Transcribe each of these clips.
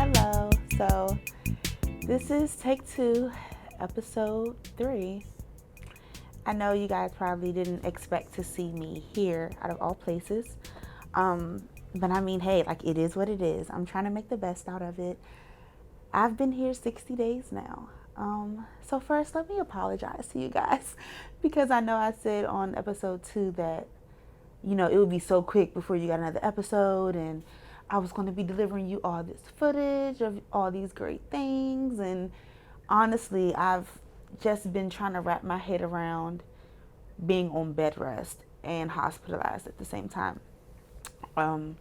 Hello. So, this is take 2, episode 3. I know you guys probably didn't expect to see me here out of all places. But I mean, hey, like it is what it is. I'm trying to make the best out of it. I've been here 60 days now. So first, let me apologize to you guys because I know I said on episode 2 that it would be so quick before you got another episode, and I was going to be delivering you all this footage of all these great things. And honestly, I've just been trying to wrap my head around being on bed rest and hospitalized at the same time. Um,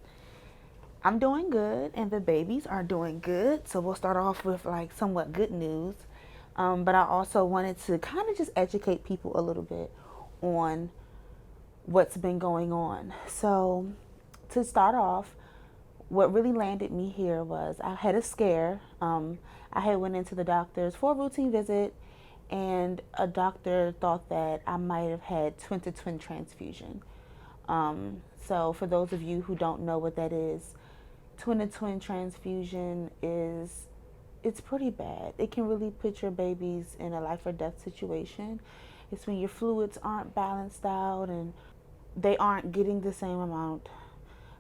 I'm doing good, and the babies are doing good. So we'll start off with like somewhat good news. But I also wanted to kind of just educate people a little bit on what's been going on. So, to start off, what really landed me here was I had a scare. I had went into the doctor's for a routine visit, and a doctor thought that I might have had twin-to-twin transfusion. So, for those of you who don't know what that is, twin-to-twin transfusion is it's pretty bad. It can really put your babies in a life or death situation. It's when your fluids aren't balanced out and they aren't getting the same amount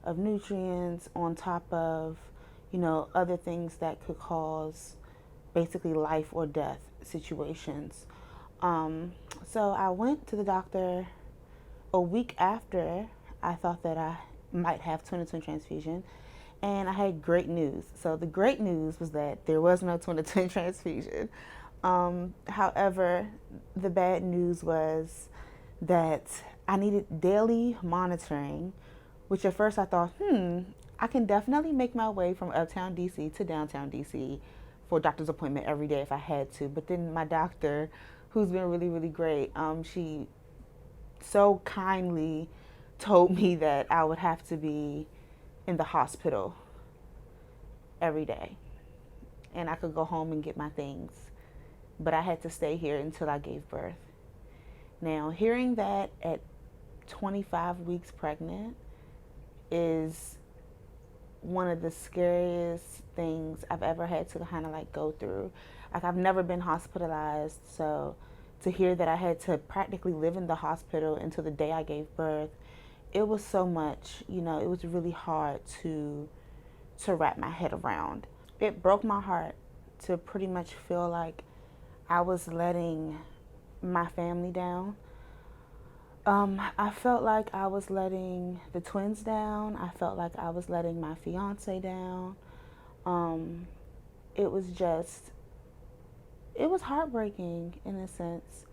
of nutrients on top of, other things that could cause basically life or death situations. So I went to the doctor a week after I thought that I might have twin-to-twin transfusion, and I had great news. So the great news was that there was no twin-to-twin transfusion. However, the bad news was that I needed daily monitoring, which at first I thought, I can definitely make my way from uptown DC to downtown DC for a doctor's appointment every day if I had to. But then my doctor, who's been really, really great, she so kindly told me that I would have to be in the hospital every day and I could go home and get my things, but I had to stay here until I gave birth. Now, hearing that at 25 weeks pregnant is one of the scariest things I've ever had to kind of like go through. Like, I've never been hospitalized, so to hear that I had to practically live in the hospital until the day I gave birth, it was so much, it was really hard to wrap my head around. It broke my heart to pretty much feel like I was letting my family down. I felt like I was letting the twins down. I felt like I was letting my fiance down. It was just, it was heartbreaking in a sense.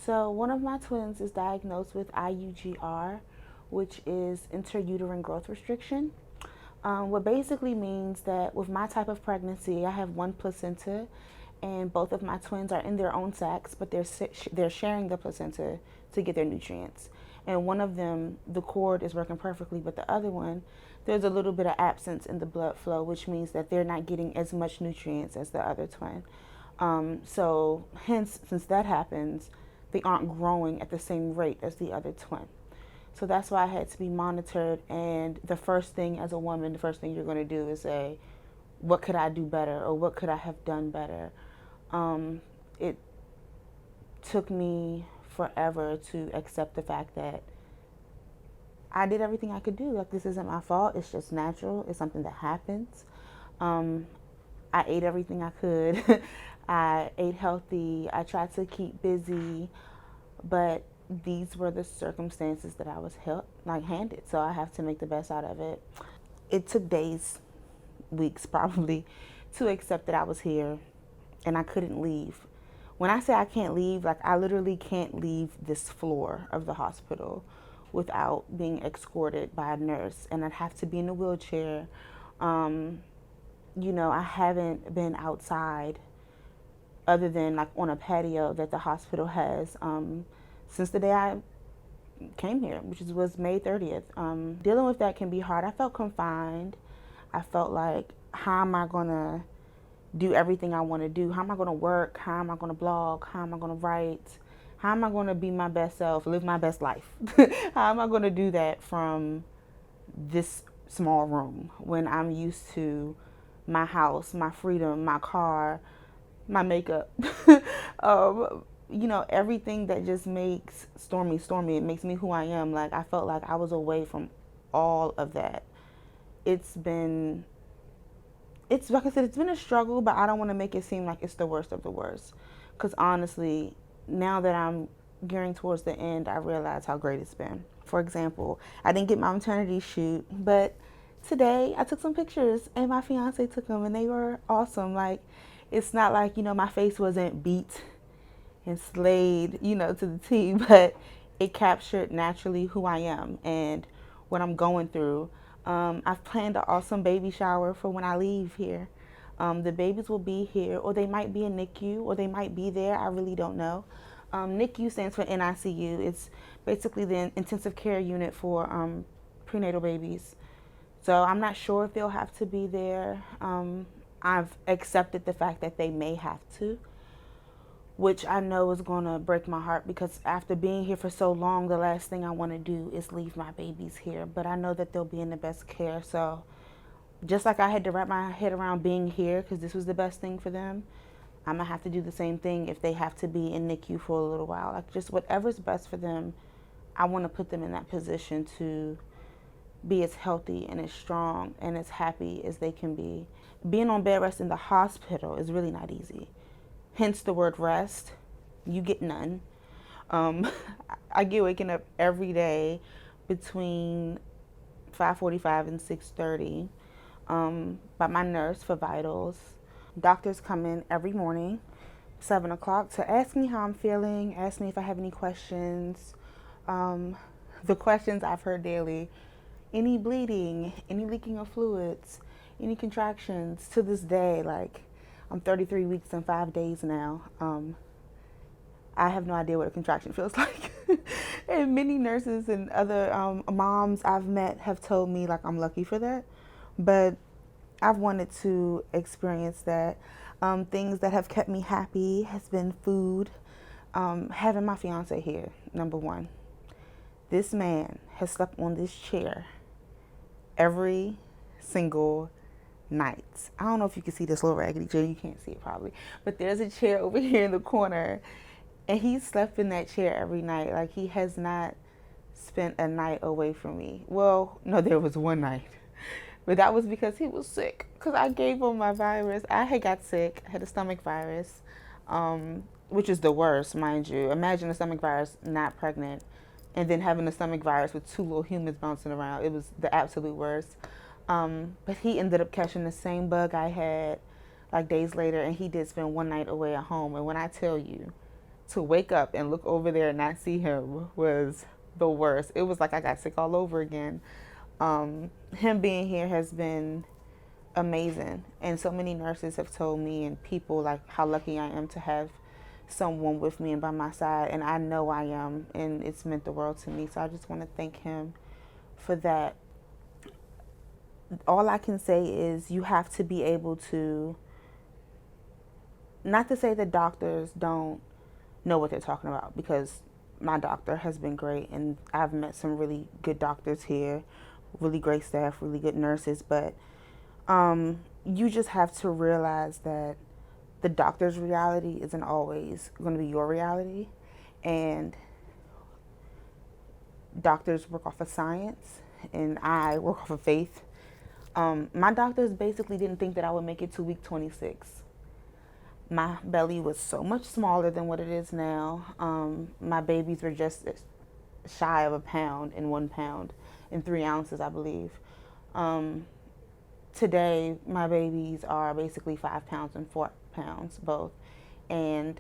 So one of my twins is diagnosed with IUGR, which is intrauterine growth restriction. What basically means that with my type of pregnancy, I have one placenta, and both of my twins are in their own sacs, but they're sharing the placenta to get their nutrients. And one of them, the cord is working perfectly, but the other one, there's a little bit of absence in the blood flow, which means that they're not getting as much nutrients as the other twin. So hence, since that happens, they aren't growing at the same rate as the other twin. So that's why I had to be monitored. And the first thing as a woman, the first thing you're going to do is say, what could I do better, or what could I have done better? It took me forever to accept the fact that I did everything I could do. Like, this isn't my fault. It's just natural. It's something that happens. I ate everything I could. I ate healthy. I tried to keep busy, but these were the circumstances that I was handed. So I have to make the best out of it. It took days, weeks probably, to accept that I was here and I couldn't leave. When I say I can't leave, like, I literally can't leave this floor of the hospital without being escorted by a nurse, and I'd have to be in a wheelchair. I haven't been outside other than like on a patio that the hospital has since the day I came here, which was May 30th. Dealing with that can be hard. I felt confined. I felt like, how am I going to do everything I want to do? How am I going to work? How am I going to blog? How am I going to write? How am I going to be my best self, live my best life? How am I going to do that from this small room when I'm used to my house, my freedom, my car, my makeup. Everything that just makes Stormie Stormie. It makes me who I am. Like, I felt like I was away from all of that. It's been, it's like I said, it's been a struggle, but I don't want to make it seem like it's the worst of the worst. Because honestly, now that I'm gearing towards the end, I realize how great it's been. For example, I didn't get my maternity shoot, but today I took some pictures and my fiance took them and they were awesome. Like, it's not like, my face wasn't beat and slayed, to the T, but it captured naturally who I am and what I'm going through. I've planned an awesome baby shower for when I leave here. The babies will be here, or they might be in NICU, or they might be there. I really don't know. NICU stands for NICU. It's basically the intensive care unit for prenatal babies. So I'm not sure if they'll have to be there. I've accepted the fact that they may have to, which I know is going to break my heart because after being here for so long, the last thing I want to do is leave my babies here. But I know that they'll be in the best care. So just like I had to wrap my head around being here because this was the best thing for them, I'm going to have to do the same thing if they have to be in NICU for a little while. Like, just whatever's best for them, I want to put them in that position to be as healthy and as strong and as happy as they can be. Being on bed rest in the hospital is really not easy. Hence the word rest. You get none. Um, I get waking up every day between 5:45 and 6:30 by my nurse for vitals. Doctors come in every morning, 7 o'clock, to ask me how I'm feeling, ask me if I have any questions. The questions I've heard daily: any bleeding, any leaking of fluids, any contractions. To this day, like, I'm 33 weeks and 5 days now. I have no idea what a contraction feels like. And many nurses and other moms I've met have told me, like, I'm lucky for that. But I've wanted to experience that. Things that have kept me happy has been food. Having my fiance here, number one. This man has slept on this chair every single night. I don't know if you can see this little raggedy chair. You can't see it probably. But there's a chair over here in the corner. And he slept in that chair every night. Like, he has not spent a night away from me. Well, no, there was one night. But that was because he was sick. Because I gave him my virus. I had got sick. I had a stomach virus. Which is the worst, mind you. Imagine a stomach virus not pregnant. And then having a stomach virus with two little humans bouncing around. It was the absolute worst. But he ended up catching the same bug I had like days later. And he did spend one night away at home. And when I tell you, to wake up and look over there and not see him was the worst. It was like I got sick all over again. Him being here has been amazing. And so many nurses have told me and people like how lucky I am to have someone with me and by my side. And I know I am. And it's meant the world to me. So I just want to thank him for that. All I can say is you have to be able to, not to say that doctors don't know what they're talking about, because my doctor has been great and I've met some really good doctors here, really great staff, really good nurses, but you just have to realize that the doctor's reality isn't always going to be your reality, and doctors work off of science and I work off of faith. My doctors basically didn't think that I would make it to week 26. My belly was so much smaller than what it is now. My babies were just shy of a pound and 1 pound and 3 ounces, I believe. Today, my babies are basically 5 pounds and 4 pounds both. And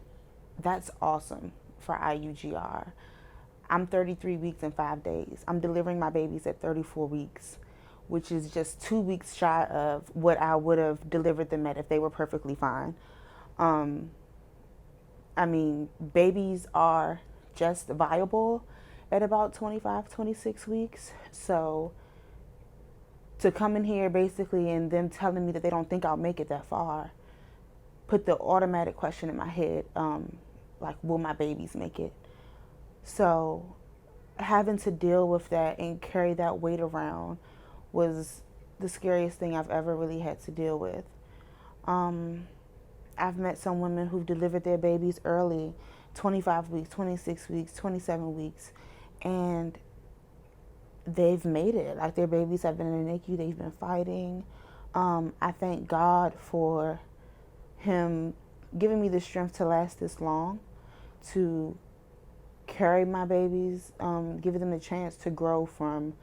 that's awesome for IUGR. I'm 33 weeks and 5 days. I'm delivering my babies at 34 weeks, which is just 2 weeks shy of what I would have delivered them at if they were perfectly fine. I mean, babies are just viable at about 25, 26 weeks. So to come in here basically and them telling me that they don't think I'll make it that far, put the automatic question in my head, like, will my babies make it? So having to deal with that and carry that weight around was the scariest thing I've ever really had to deal with. Um, I've met some women who've delivered their babies early, 25 weeks, 26 weeks, 27 weeks, and they've made it. Like, their babies have been in the NICU, they've been fighting. I thank God for Him giving me the strength to last this long, to carry my babies, giving them the chance to grow from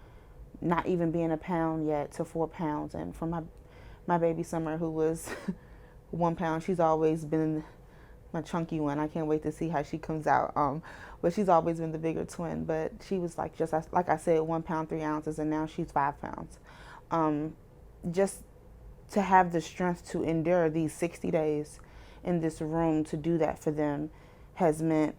not even being a pound yet to 4 pounds. And for my baby Summer, who was 1 pound, she's always been my chunky one. I can't wait to see how she comes out. But she's always been the bigger twin. But she was like, just like I said, 1 pound 3 ounces, and now she's 5 pounds. Just to have the strength to endure these 60 days in this room, to do that for them, has meant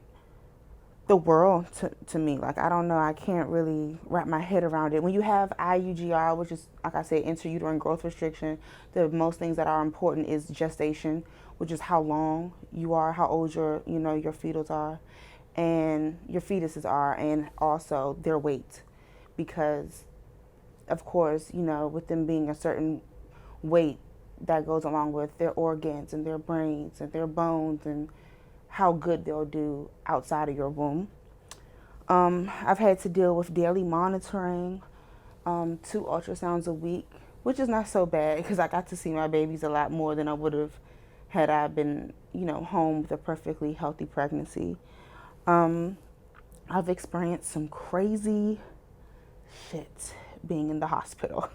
the world to me. Like, I don't know, I can't really wrap my head around it. When you have IUGR, which is, like I said, intrauterine growth restriction, the most things that are important is gestation, which is how long you are, how old your fetals are, and your fetuses are, and also their weight. Because, of course, with them being a certain weight, that goes along with their organs and their brains and their bones and how good they'll do outside of your womb. I've had to deal with daily monitoring, 2 ultrasounds a week, which is not so bad because I got to see my babies a lot more than I would have had I been, home with a perfectly healthy pregnancy. I've experienced some crazy shit being in the hospital,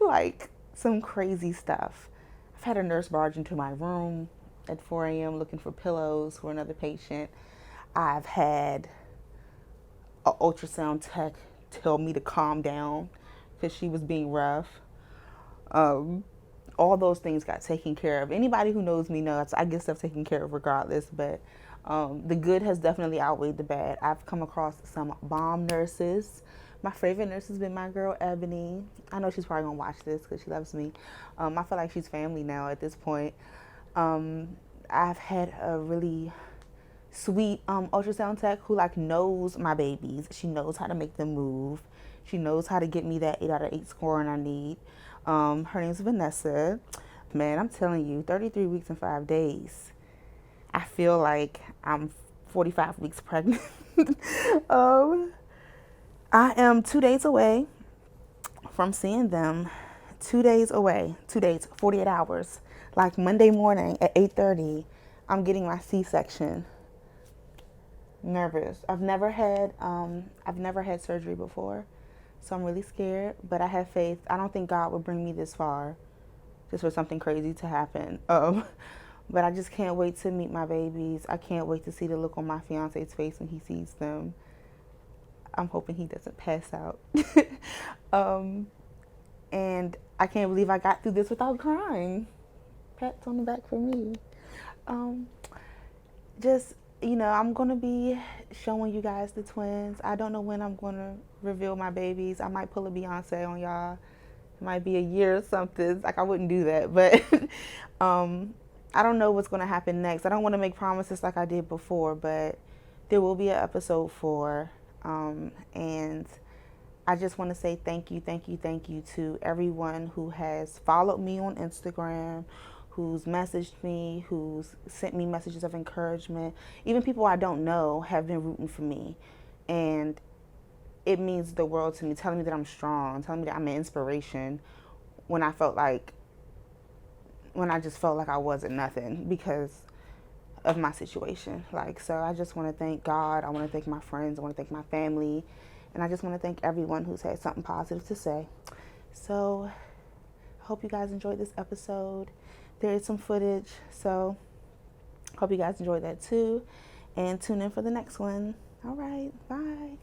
like some crazy stuff. I've had a nurse barge into my room at 4 a.m. looking for pillows for another patient. I've had an ultrasound tech tell me to calm down because she was being rough. All those things got taken care of. Anybody who knows me knows I get stuff taken care of regardless, but the good has definitely outweighed the bad. I've come across some bomb nurses. My favorite nurse has been my girl, Ebony. I know she's probably going to watch this because she loves me. I feel like she's family now at this point. I've had a really sweet ultrasound tech who knows my babies. She knows how to make them move. She knows how to get me that 8 out of 8 scoring I need. Her name's Vanessa. Man, I'm telling you, 33 weeks and 5 days. I feel like I'm 45 weeks pregnant. I am 2 days away from seeing them. 2 days away. 2 days, 48 hours. Like Monday morning at 8:30, I'm getting my C-section. Nervous. I've never had surgery before, so I'm really scared. But I have faith. I don't think God would bring me this far just for something crazy to happen. But I just can't wait to meet my babies. I can't wait to see the look on my fiance's face when he sees them. I'm hoping he doesn't pass out. And I can't believe I got through this without crying. Pats on the back for me. I'm going to be showing you guys the twins. I don't know when I'm going to reveal my babies. I might pull a Beyonce on y'all. It might be a year or something. Like, I wouldn't do that. But I don't know what's going to happen next. I don't want to make promises like I did before, but there will be an episode 4. And I just want to say thank you to everyone who has followed me on Instagram, who's messaged me, who's sent me messages of encouragement. Even people I don't know have been rooting for me. And it means the world to me, telling me that I'm strong, telling me that I'm an inspiration when I just felt like I wasn't nothing because of my situation. So I just want to thank God. I want to thank my friends. I want to thank my family. And I just want to thank everyone who's had something positive to say. So I hope you guys enjoyed this episode. There is some footage, so hope you guys enjoyed that too. And tune in for the next one. All right, bye.